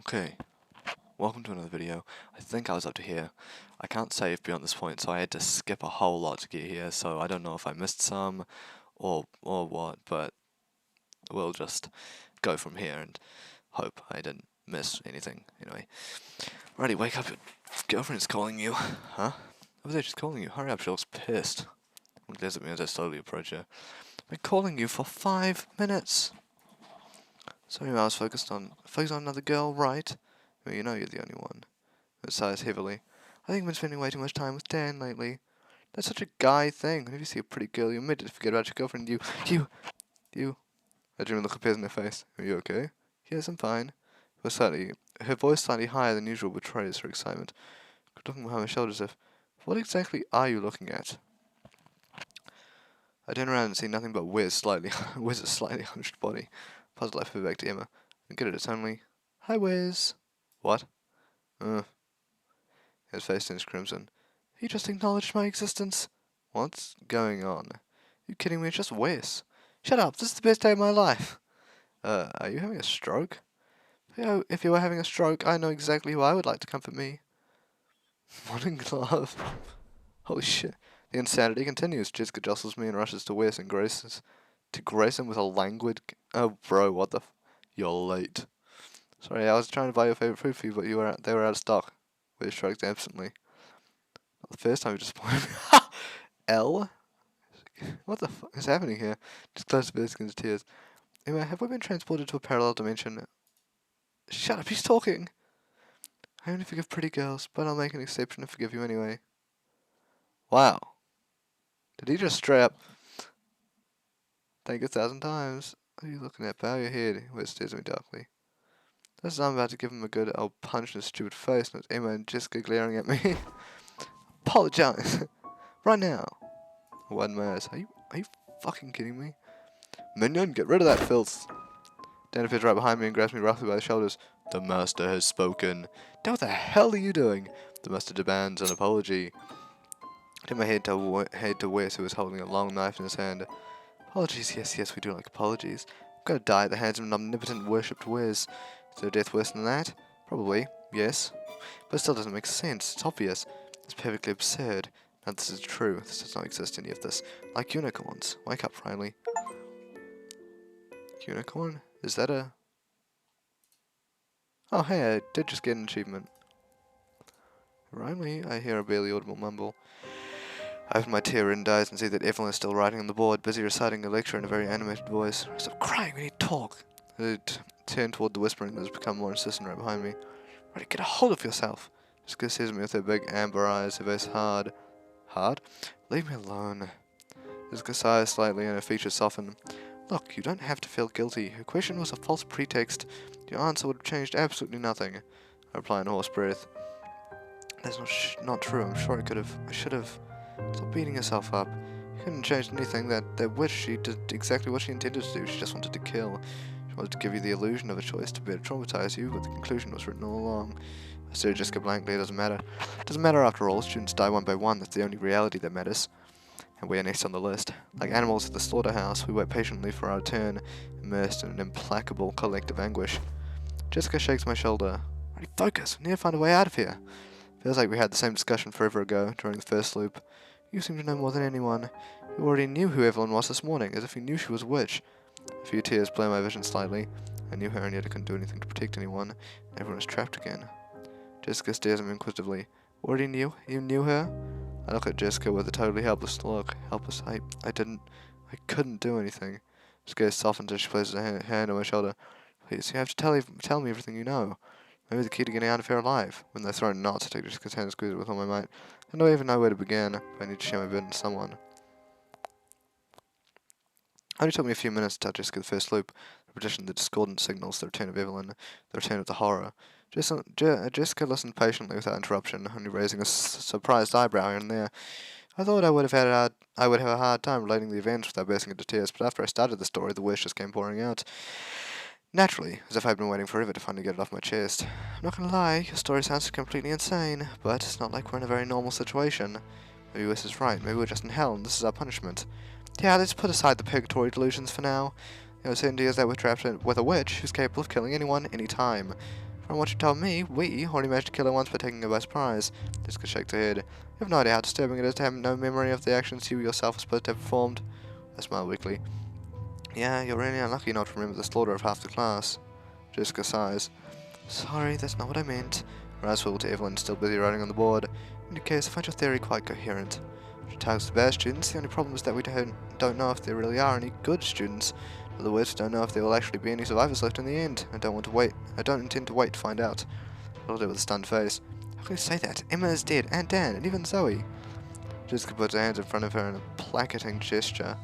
Okay, welcome to another video. I think I was up to here. I can't save beyond this point, so I had to skip a whole lot to get here, so I don't know if I missed some or what, but we'll just go from here and hope I didn't miss anything. Anyway. Righty, wake up, your girlfriend's calling you. Huh? Over there, she's calling you. Hurry up, she looks pissed. She glares at me as I slowly approach her. I've been calling you for 5 minutes. Sorry, I was focused on another girl, right? Well, you know you're the only one. It sighs heavily. I think I've been spending way too much time with Dan lately. That's such a guy thing. Whenever you see a pretty girl, you immediately forget about your girlfriend. You. A genuine look appears in her face. Are you okay? Yes, I'm fine. Her voice slightly higher than usual betrays her excitement. Looking behind my shoulders as if, what exactly are you looking at? I turn around and see nothing but Wiz's slightly hunched body. Puzzled, I flip back to Emma. And get it, it's only, hi, Wiz. What? His face turns crimson. He just acknowledged my existence. What's going on? You kidding me? It's just Wiz. Shut up, this is the best day of my life. Are you having a stroke? If you were having a stroke, I know exactly who I would like to comfort me. Morning glove. Holy shit. The insanity continues. Jessica jostles me and rushes to Wes and grace him with a languid... Oh, bro, what the You're late. Sorry, I was trying to buy your favorite food for you, but they were out of stock. Wes shrugs absently. Not the first time you disappointed me. L? What the fuck is happening here? Just close bursting into tears. Emma, have we been transported to a parallel dimension? Shut up, he's talking! I only forgive pretty girls, but I'll make an exception and forgive you anyway. Wow. Did he just straight up thank 1,000 times? What are you looking at? Bow your head. Wes stares at me darkly. Just as I'm about to give him a good old punch in his stupid face, and it's Emma and Jessica glaring at me. Apologize. Right now. I widen my eyes. Are you fucking kidding me? Minion, get rid of that filth. Dan appears right behind me and grabs me roughly by the shoulders. The master has spoken. Dan, what the hell are you doing? The master demands an apology. I turned my head to Wes, who was holding a long knife in his hand. Apologies, yes, we do like apologies. I'm gonna die at the hands of an omnipotent worshipped Wes. Is there death worse than that? Probably, yes. But it still doesn't make sense. It's obvious. It's perfectly absurd. Now this is true. This does not exist, any of this. Like unicorns. Wake up, Riley. Unicorn? Is that a... Oh, hey, I did just get an achievement. Riley, I hear a barely audible mumble. I open my tear-ridden eyes and see that Evelyn is still writing on the board, busy reciting a lecture in a very animated voice. Stop crying, we need to talk. I turn toward the whispering that has become more insistent right behind me. Riley, get a hold of yourself. Jessica says to me with her big amber eyes, her face hard. Hard? Leave me alone. Jessica sighs slightly and her features soften. Look, you don't have to feel guilty. Her question was a false pretext. Your answer would have changed absolutely nothing. I reply in a hoarse breath. That's not true. I'm sure I should have. Stop beating yourself up. You couldn't change anything. That witch, she did exactly what she intended to do. She just wanted to kill. She wanted to give you the illusion of a choice to better traumatize you, but the conclusion was written all along. I stare at Jessica blankly. It doesn't matter. It doesn't matter after all. Students die one by one. That's the only reality that matters. And we are next on the list. Like animals at the slaughterhouse, we wait patiently for our turn, immersed in an implacable collective anguish. Jessica shakes my shoulder. Alright, focus. We need to find a way out of here. Feels like we had the same discussion forever ago, during the first loop. You seem to know more than anyone. You already knew who Evelyn was this morning, as if you knew she was a witch. A few tears blur my vision slightly. I knew her, and yet I couldn't do anything to protect anyone. Everyone was trapped again. Jessica stares at me inquisitively. Already knew? You knew her? I look at Jessica with a totally helpless look. Helpless? I couldn't do anything. Her gaze softens as she places her hand on my shoulder. Please, you have to tell me everything you know. Maybe the key to getting out of here alive. When they're thrown knots, I take Jessica's hand and squeeze it with all my might. I don't even know where to begin, but I need to share my burden to someone. It only took me a few minutes to tell Jessica the first loop, the repetition, the discordant signals, the return of Evelyn, the return of the horror. Jessica listened patiently without interruption, only raising a surprised eyebrow here and there. I thought I would have a hard time relating the events without bursting into tears, but after I started the story, the words just came pouring out. Naturally, as if I'd been waiting forever to finally get it off my chest. I'm not gonna lie, your story sounds completely insane, but it's not like we're in a very normal situation. Maybe Wes is right, maybe we're just in hell and this is our punishment. Yeah, let's put aside the purgatory delusions for now. The certainty is that we're trapped with a witch who's capable of killing anyone, anytime. From what you told me, we already managed to kill her once by taking her by surprise. Jessica shakes her head. You have no idea how disturbing it is to have no memory of the actions you yourself were supposed to have performed. I smile weakly. Yeah, you're really unlucky not to remember the slaughter of half the class. Jessica sighs. Sorry, that's not what I meant. Her eyes fall to Evelyn, still busy writing on the board. In any case, I find your theory quite coherent. She targets the bad students. The only problem is that we don't know if there really are any good students. In other words, don't know if there will actually be any survivors left in the end. I don't intend to wait to find out. I'll do with a stunned face. How can you say that? Emma is dead, and Dan, and even Zoe. Jessica puts her hands in front of her in a placating gesture.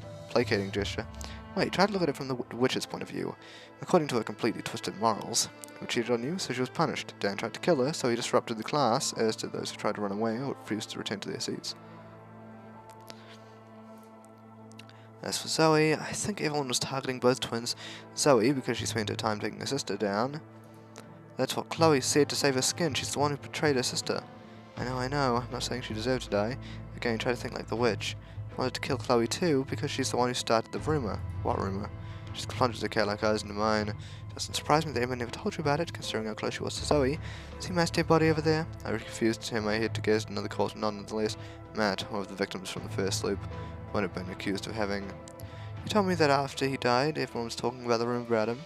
Wait, try to look at it from the witch's point of view. According to her completely twisted morals, who cheated on you, so she was punished. Dan tried to kill her, so he disrupted the class, as did those who tried to run away or refused to return to their seats. As for Zoe, I think everyone was targeting both twins. Zoe, because she spent her time taking her sister down. That's what Chloe said to save her skin. She's the one who betrayed her sister. I know. I'm not saying she deserved to die. Again, try to think like the witch. She wanted to kill Chloe too, because she's the one who started the rumor. What rumor? She plunges her cat-like eyes into mine. It doesn't surprise me that Emma never told you about it, considering how close she was to Zoe. See Matt's dead body over there? I refused to turn my head to gaze at another corpse, but nonetheless, Matt, one of the victims from the first sloop, might have been accused of having. You told me that after he died, everyone was talking about the rumor about him,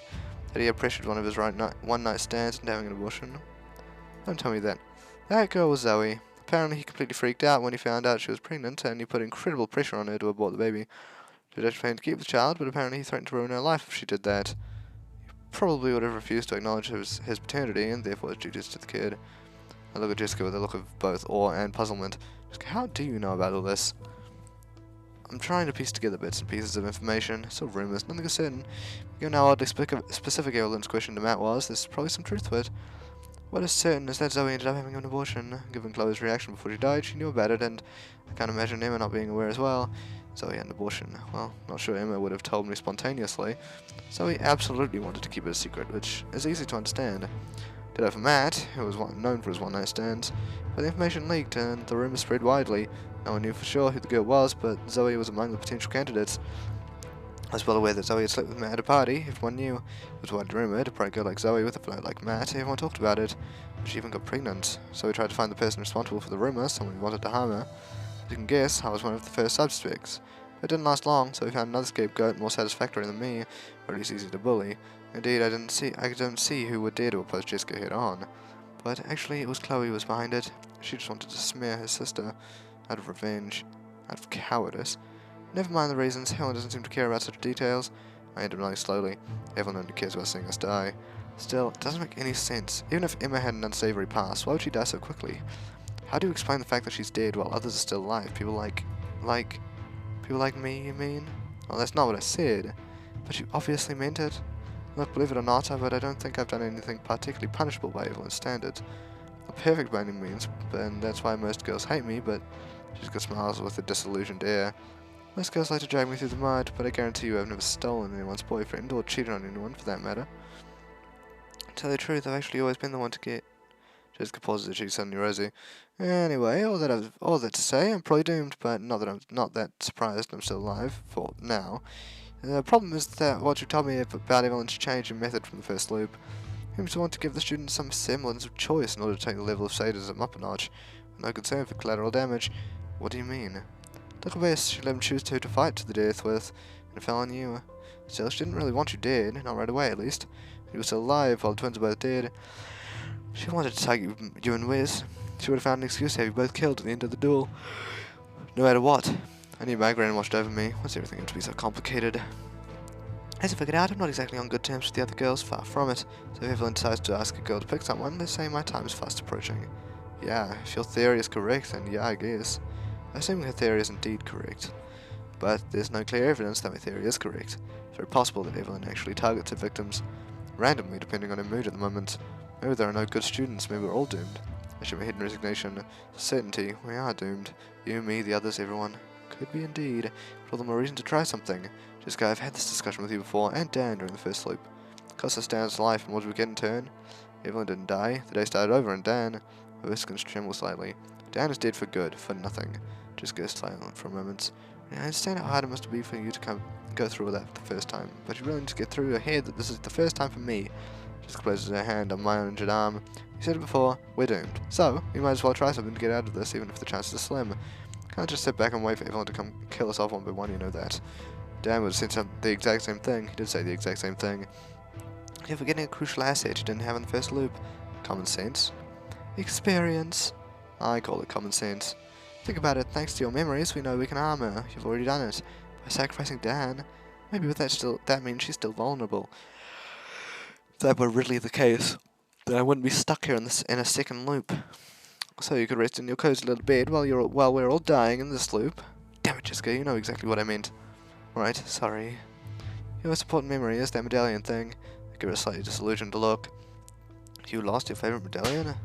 that he had pressured one of his one-night stands into having an abortion. Don't tell me that. That girl was Zoe. Apparently he completely freaked out when he found out she was pregnant, and he put incredible pressure on her to abort the baby. She was actually planning to keep the child, but apparently he threatened to ruin her life if she did that. He probably would have refused to acknowledge his paternity, and therefore his duties to the kid. I look at Jessica with a look of both awe and puzzlement. Jessica, how do you know about all this? I'm trying to piece together bits and pieces of information. Still rumors, nothing is certain. Given how oddly specific Evelyn's question to Matt was, there's probably some truth to it. What is certain is that Zoe ended up having an abortion. Given Chloe's reaction before she died, she knew about it, and I can't imagine Emma not being aware as well. Zoe had an abortion. Well, not sure Emma would have told me spontaneously. Zoe absolutely wanted to keep it a secret, which is easy to understand. Ditto for Matt, who was known for his one-night stands, but the information leaked and the rumour spread widely. No one knew for sure who the girl was, but Zoe was among the potential candidates. I was well aware that Zoe had slept with Matt at a party. Everyone knew. It was widely rumoured. A bright girl like Zoe with a flirt like Matt. Everyone talked about it. But she even got pregnant. So we tried to find the person responsible for the rumour, someone who wanted to harm her. As you can guess, I was one of the first suspects. It didn't last long, so we found another scapegoat more satisfactory than me, or at least easy to bully. Indeed, I didn't see who would dare to oppose Jessica head on. But actually, it was Chloe who was behind it. She just wanted to smear her sister, out of revenge, out of cowardice. Never mind the reasons, Helen doesn't seem to care about such details. I ended nodding slowly. Evelyn only cares about seeing us die. Still, it doesn't make any sense. Even if Emma had an unsavory past, why would she die so quickly? How do you explain the fact that she's dead while others are still alive? People like me, you mean? Well, that's not what I said. But you obviously meant it. Look, believe it or not, but I don't think I've done anything particularly punishable by Evelyn's standards. Not perfect by any means, and that's why most girls hate me, but Jessica smiles with a disillusioned air. Most girls like to drag me through the mud, but I guarantee you I've never stolen anyone's boyfriend, or cheated on anyone for that matter. To tell you the truth, I've actually always been the one to get. Jessica pauses as she's suddenly rosy. Anyway, all that to say, I'm probably doomed, but not that I'm not that surprised I'm still alive, for now. The problem is that what you told me about Evelyn's change in method from the first loop seems to want to give the students some semblance of choice in order to take the level of sadism up a notch, with no concern for collateral damage. What do you mean? Look at best, she let him choose who to fight to the death with, and it fell on you. Still, she didn't really want you dead, not right away at least. You were still alive while the twins were both dead. She wanted to target you and Wes. She would have found an excuse to have you both killed at the end of the duel. No matter what. I knew migraine washed over me. Why's everything have to be so complicated? As I figured out, I'm not exactly on good terms with the other girls, far from it. So if Evelyn decides to ask a girl to pick someone, they say my time is fast approaching. Yeah, if your theory is correct, then yeah, I guess. Assuming her theory is indeed correct. But there's no clear evidence that my theory is correct. It's very possible that Evelyn actually targets her victims randomly, depending on her mood at the moment. Maybe there are no good students, maybe we're all doomed. I shook my head in resignation. Certainty, we are doomed. You, me, the others, everyone. Could be indeed, but all the more reason to try something. Jessica, I've had this discussion with you before, and Dan during the first loop. Cost us Dan's life, and what did we get in turn? Evelyn didn't die. The day started over, and Dan... Her whiskers tremble slightly. Dan is dead for good, for nothing. Jessica is silent for a moment. I understand how hard it must be for you to go through that the first time, but you really need to get through your head that this is the first time for me. Jessica places her hand on my uninjured arm. You said it before, we're doomed. So, we might as well try something to get out of this, even if the chances are slim. Can't just sit back and wait for everyone to come kill us off one by one, you know that. Dan would have said the exact same thing. He did say the exact same thing. You're forgetting a crucial asset you didn't have in the first loop. Common sense. Experience. I call it common sense. Think about it, thanks to your memories, we know we can harm her. You've already done it. By sacrificing Dan. Maybe with that means she's still vulnerable. If that were really the case, then I wouldn't be stuck here in a second loop. So you could rest in your cozy little bed while we're all dying in this loop. Damn it, Jessica, you know exactly what I meant. Right, sorry. Your most important memory is that medallion thing. I give her a slightly disillusioned look. You lost your favorite medallion?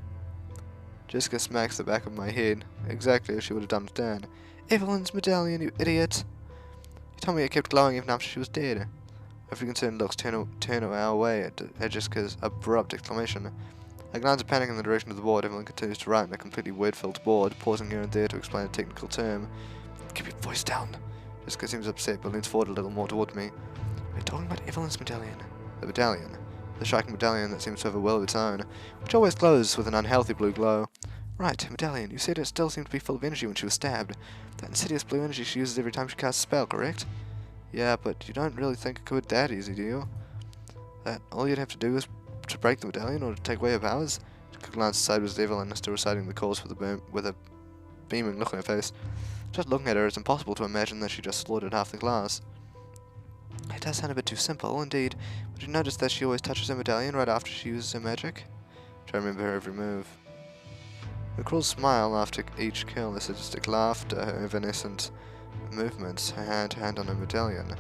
Jessica smacks the back of my head, exactly as she would have done with Dan. Evelyn's medallion, you idiot! You told me it kept glowing even after she was dead. Every concerned looks turn our way at Jessica's abrupt exclamation. I glance of panic in the direction of the board. Evelyn continues to write on a completely word-filled board, pausing here and there to explain a technical term. Keep your voice down. Jessica seems upset, but leans forward a little more toward me. We're talking about Evelyn's medallion. The medallion. The striking medallion that seems to have a will of its own, which always glows with an unhealthy blue glow. Right, medallion. You said it still seemed to be full of energy when she was stabbed. That insidious blue energy she uses every time she casts a spell, correct? Yeah, but you don't really think it could be that easy, do you? That all you'd have to do is to break the medallion or to take away her powers? She glanced sideways at Evelyn, still reciting the course with a beaming look on her face. Just looking at her, it's impossible to imagine that she just slaughtered half the class. It does sound a bit too simple, indeed. But you notice that she always touches her medallion right after she uses her magic? Try to remember her every move. Her cruel smile after each kill, her sadistic laughter, her evanescent movements, her hand on her medallion.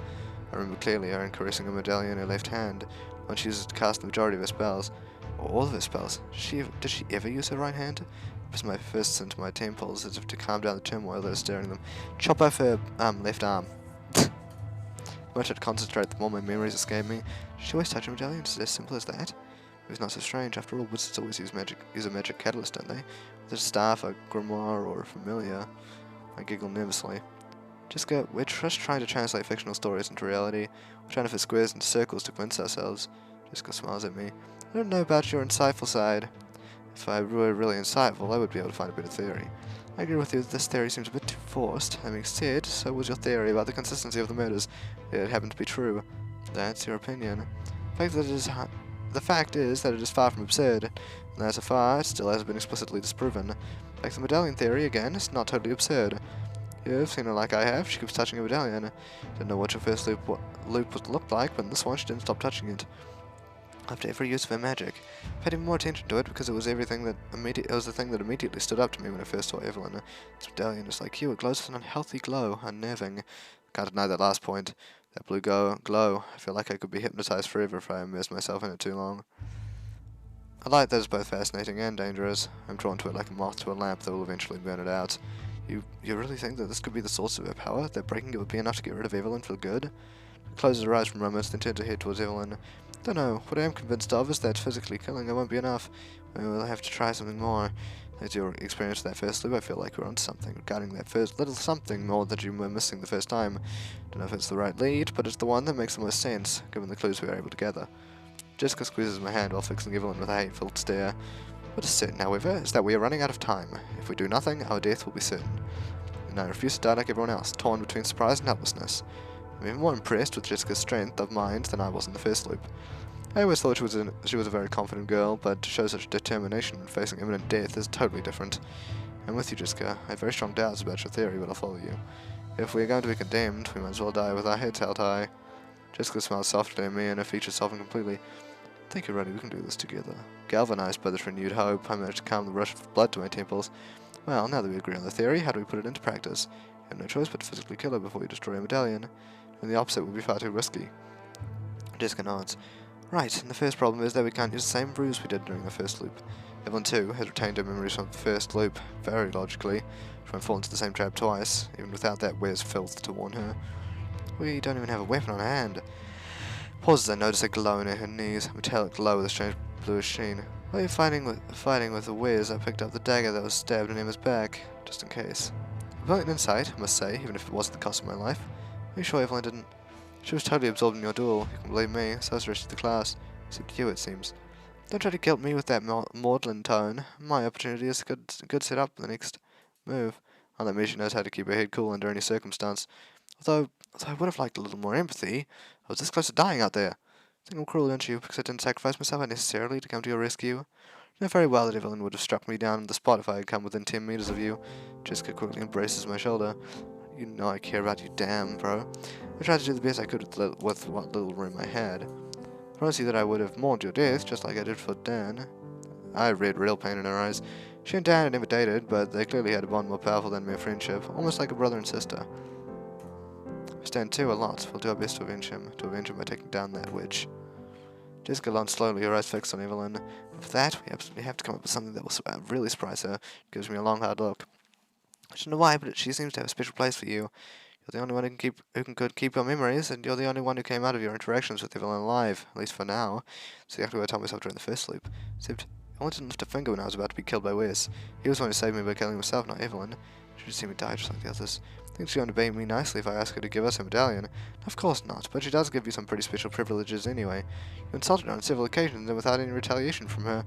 I remember clearly her caressing her medallion in her left hand when she uses it to cast the majority of her spells. Or all of her spells. Did she ever use her right hand? It was my fist into my temples as if to calm down the turmoil that was stirring them. Chop off her left arm. The more I'd concentrate, the more my memories escape me. Did she always touch her medallion? Is it as simple as that? It was not so strange. After all, wizards always use a magic catalyst, don't they? With a staff, a grimoire, or a familiar. I giggle nervously. Jessica, we're just trying to translate fictional stories into reality. We're trying to fit squares into circles to convince ourselves. Jessica smiles at me. I don't know about your insightful side. If I were really insightful, I would be able to find a better theory. I agree with you that this theory seems a bit too forced. That being said, so was your theory about the consistency of the murders. It happened to be true. That's your opinion. The fact is that it is far from absurd, and as far, it still hasn't been explicitly disproven. Like the medallion theory, again, it's not totally absurd. You've seen her like I have. She keeps touching her medallion. Didn't know what your first loop looked like, but in this one she didn't stop touching it. After every use of her magic, I paid even more attention to it because it was the thing that immediately stood up to me when I first saw Evelyn. This medallion is like you. It glows with an unhealthy glow, unnerving. Can't deny that last point. That blue glow. I feel like I could be hypnotized forever if I immerse myself in it too long. A light that is both fascinating and dangerous. I'm drawn to it like a moth to a lamp that will eventually burn it out. You really think that this could be the source of her power? That breaking it would be enough to get rid of Evelyn for good? She closes her eyes for moments, then turns her head towards Evelyn. Don't know. What I am convinced of is that physically killing her won't be enough. We'll have to try something more. As your experience of that first loop, I feel like we're onto something regarding that first little something more that you were missing the first time. Don't know if it's the right lead, but it's the one that makes the most sense, given the clues we were able to gather. Jessica squeezes my hand while fixing Evelyn with a hate-filled stare. What is certain, however, is that we are running out of time. If we do nothing, our death will be certain. And I refuse to die like everyone else, torn between surprise and helplessness. I'm even more impressed with Jessica's strength of mind than I was in the first loop. I always thought she was a very confident girl, but to show such determination when facing imminent death is totally different. I'm with you, Jessica. I have very strong doubts about your theory, but I'll follow you. If we are going to be condemned, we might as well die with our heads held high. Jessica smiles softly at me, and her features soften completely. I think you're ready. We can do this together. Galvanized by this renewed hope, I managed to calm the rush of blood to my temples. Well, now that we agree on the theory, how do we put it into practice? You have no choice but to physically kill her before you destroy her medallion, and the opposite would be far too risky. Jessica nods. Right, and the first problem is that we can't use the same ruse we did during the first loop. Evelyn, too, has retained her memories from the first loop, very logically. She won't fall into the same trap twice, even without that Where's filth to warn her. We don't even have a weapon on hand. Pauses, I notice a glow near her knees, a metallic glow with a strange bluish sheen. While you're fighting with the Wiz, I picked up the dagger that was stabbed in Emma's back, just in case. A brilliant insight, I must say, even if it was at the cost of my life. Are you sure Evelyn didn't? She was totally absorbed in your duel, you can believe me, so was the rest of the class. Except you, it seems. Don't try to guilt me with that maudlin tone. My opportunity is a good set up for the next move. I'll let me she knows how to keep her head cool under any circumstance. Although I would have liked a little more empathy. I was this close to dying out there. Think I'm cruel, don't you, because I didn't sacrifice myself unnecessarily to come to your rescue? You know very well that Evelyn would have struck me down on the spot if I had come within 10 meters of you. Jessica quickly embraces my shoulder. You know I care about you, damn, bro. I tried to do the best I could with what little room I had. I promise you that I would have mourned your death, just like I did for Dan. I read real pain in her eyes. She and Dan had never dated, but they clearly had a bond more powerful than mere friendship, almost like a brother and sister. We stand to a lot. We'll do our best to avenge him by taking down that witch. Jessica launched slowly, her eyes fixed on Evelyn. For that, we absolutely have to come up with something that will really surprise her. She gives me a long, hard look. I don't know why, but she seems to have a special place for you. You're the only one who could keep your memories, and you're the only one who came out of your interactions with Evelyn alive, at least for now. That's exactly what I told myself during the first sleep. Except, I wanted to lift a finger when I was about to be killed by Wes. He was the one who saved me by killing himself, not Evelyn. She should see me die just like the others. I think she's going to obey me nicely if I ask her to give us a medallion. Of course not, but she does give you some pretty special privileges anyway. You insulted her on several occasions and without any retaliation from her.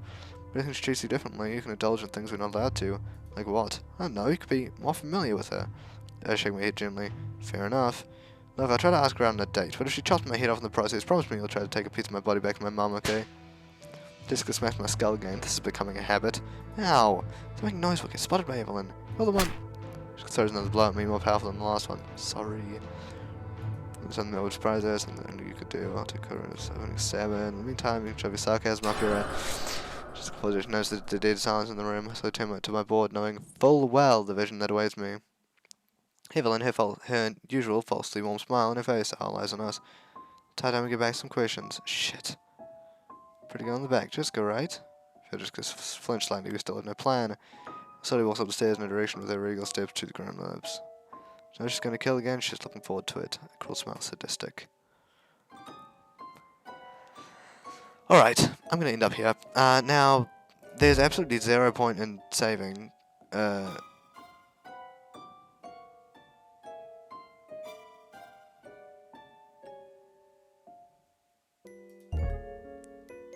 But I think she treats you differently. You can indulge in things we're not allowed to. Like what? I don't know, you could be more familiar with her. I shake my head gently. Fair enough. Look, I'll try to ask her out on a date, but if she chops my head off in the process, promise me you'll try to take a piece of my body back to my mum, okay? Jessica smashed my skull again. This is becoming a habit. Ow! It's making noise. We'll get spotted by Evelyn. You're the one. She throws another blow at me, more powerful than the last one. Sorry. There's something that would surprise us, and then you could do. I'll take her at 77. In the meantime, you can shove your sarcasm up your Just close notice the dead silence in the room, so I turn to my board, knowing full well the vision that awaits me. Evelyn, her usual falsely warm smile on her face, all eyes on us. Time to get back some questions. Shit. Pretty good on the back, Jessica, right? Jessica flinched slightly, we still had no plan. Slowly walks up the stairs in a direction with her regal steps to the ground lips. So she's going to kill again, she's looking forward to it. A cruel smile, sadistic. Alright, I'm going to end up here. Now, there's absolutely 0 point in saving.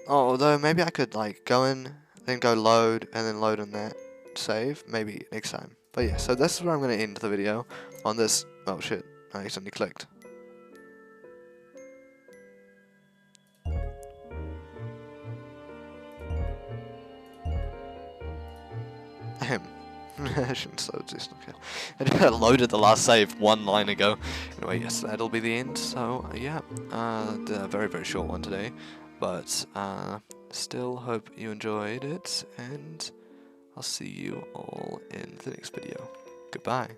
Although maybe I could like go in, then go load, and then load on that save, maybe next time. But yeah, so this is where I'm going to end the video on this. Oh shit, I accidentally clicked. Ahem. I shouldn't slow this. Okay. I loaded the last save 1 line ago. Anyway, yes, that'll be the end. So yeah, a very very short one today, but still hope you enjoyed it, and I'll see you all in the next video. Goodbye.